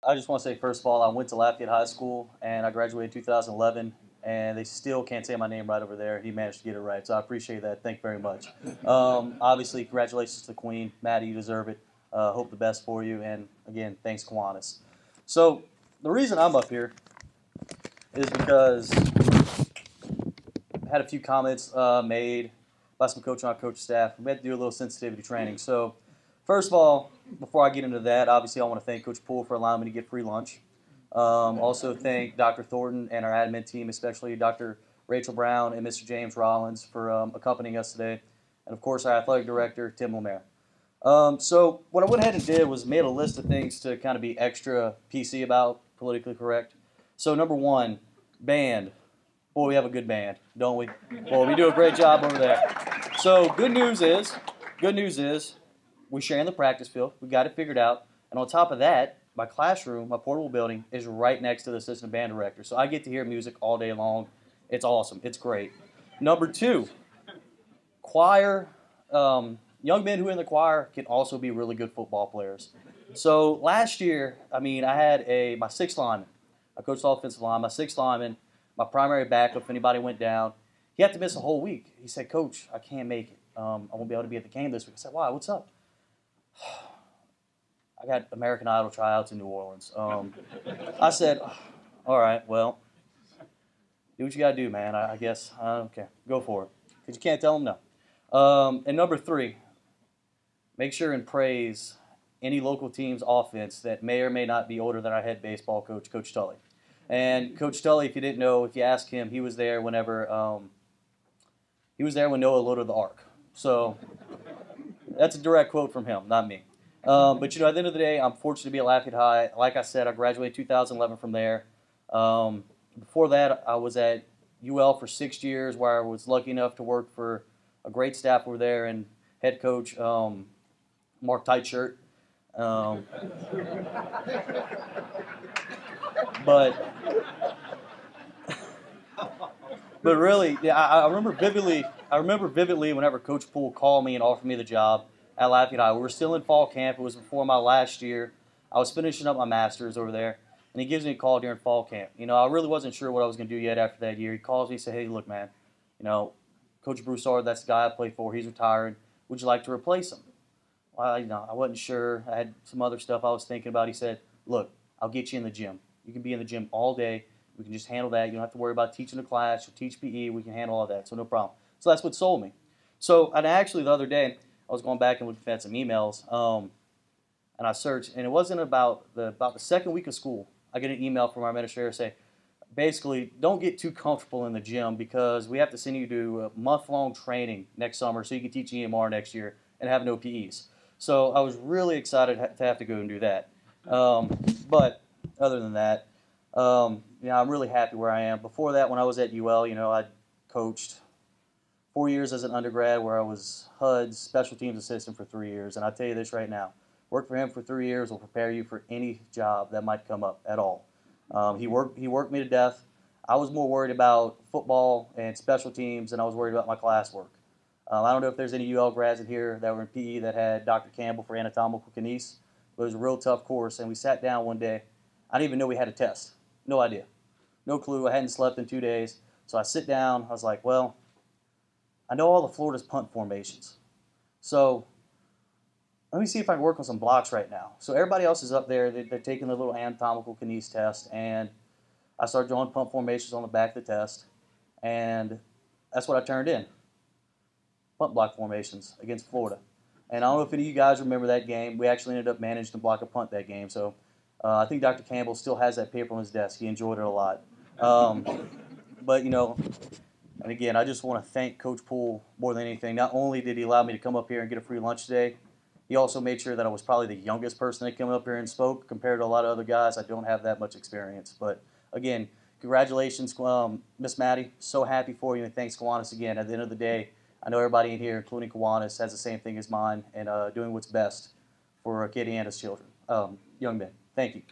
I just want to say, first of all, I went to Lafayette High School, and I graduated in 2011, and they still can't say my name right over there. He managed to get it right, so I appreciate that. Thank you very much. Obviously, congratulations to the Queen. Maddie, you deserve it. Hope the best for you, and again, thanks, Kiwanis. So the reason I'm up here is because I had a few comments made by some coach on coach staff. We had to do a little sensitivity training. So first of all, before I get into that, obviously I want to thank Coach Poole for allowing me to get free lunch. Also thank Dr. Thornton and our admin team, especially Dr. Rachel Brown and Mr. James Rollins for accompanying us today. And of course, our athletic director, Tim Lemaire. So what I went ahead and did was made a list of things to kind of be extra PC about, politically correct. So number one, band. Boy, we have a good band, don't we? Well, we do a great job over there. So good news is, we're sharing the practice field. We got it figured out. And on top of that, my classroom, my portable building, is right next to the assistant band director. So I get to hear music all day long. It's awesome. It's great. Number two, choir. Young men who are in the choir can also be really good football players. So last year, I had my sixth lineman. I coached offensive line. My sixth lineman, my primary backup if anybody went down, he had to miss a whole week. He said, "Coach, I can't make it. I won't be able to be at the game this week." I said, "Why? What's up?" I got American Idol tryouts in New Orleans. I said, "All right, well, do what you got to do, man. I guess, okay, go for it." Because you can't tell them no. And number three, make sure and praise any local team's offense that may or may not be older than our head baseball coach, Coach Tully. And Coach Tully, if you didn't know, if you ask him, he was there whenever he was there when Noah loaded the ark. So that's a direct quote from him, not me. But at the end of the day, I'm fortunate to be at Lafayette High. Like I said, I graduated in 2011 from there. Before that, I was at UL for 6 years, where I was lucky enough to work for a great staff over there and head coach Mark Tightshirt. But really, yeah, I remember vividly. I remember vividly whenever Coach Poole called me and offered me the job at Lafayette High. We were still in fall camp. It was before my last year. I was finishing up my master's over there, and he gives me a call during fall camp. I really wasn't sure what I was going to do yet after that year. He calls me and says, "Hey, look, man, Coach Broussard, that's the guy I played for. He's retiring. Would you like to replace him?" Well, I wasn't sure. I had some other stuff I was thinking about. He said, "Look, I'll get you in the gym. You can be in the gym all day. We can just handle that. You don't have to worry about teaching a class. You'll teach PE. We can handle all that, so no problem." So that's what sold me. So, and actually the other day, I was going back and looking at some emails, and I searched, and it wasn't about the second week of school, I get an email from our administrator saying, basically, don't get too comfortable in the gym because we have to send you to a month-long training next summer so you can teach EMR next year and have no PEs. So I was really excited to have to go and do that. But other than that, I'm really happy where I am. Before that, when I was at UL, I coached 4 years as an undergrad where I was HUD's special teams assistant for 3 years. And I'll tell you this right now, work for him for 3 years will prepare you for any job that might come up at all. He worked me to death. I was more worried about football and special teams than I was worried about my classwork. I don't know if there's any UL grads in here that were in PE that had Dr. Campbell for anatomical kinese, but it was a real tough course. And we sat down one day. I didn't even know we had a test. No idea. No clue. I hadn't slept in 2 days. So I sit down. I was like, well, I know all of Florida's punt formations. So let me see if I can work on some blocks right now. So everybody else is up there. They're taking the little anatomical kinese test. And I started drawing punt formations on the back of the test. And that's what I turned in. Punt block formations against Florida. And I don't know if any of you guys remember that game. We actually ended up managing to block a punt that game. So I think Dr. Campbell still has that paper on his desk. He enjoyed it a lot. But, and again, I just want to thank Coach Poole more than anything. Not only did he allow me to come up here and get a free lunch today, he also made sure that I was probably the youngest person that came up here and spoke compared to a lot of other guys. I don't have that much experience. But, again, congratulations, Miss Maddie. So happy for you, and thanks, Kiwanis, again. At the end of the day, I know everybody in here, including Kiwanis, has the same thing as mine and doing what's best for Katie and his children, young men. Thank you.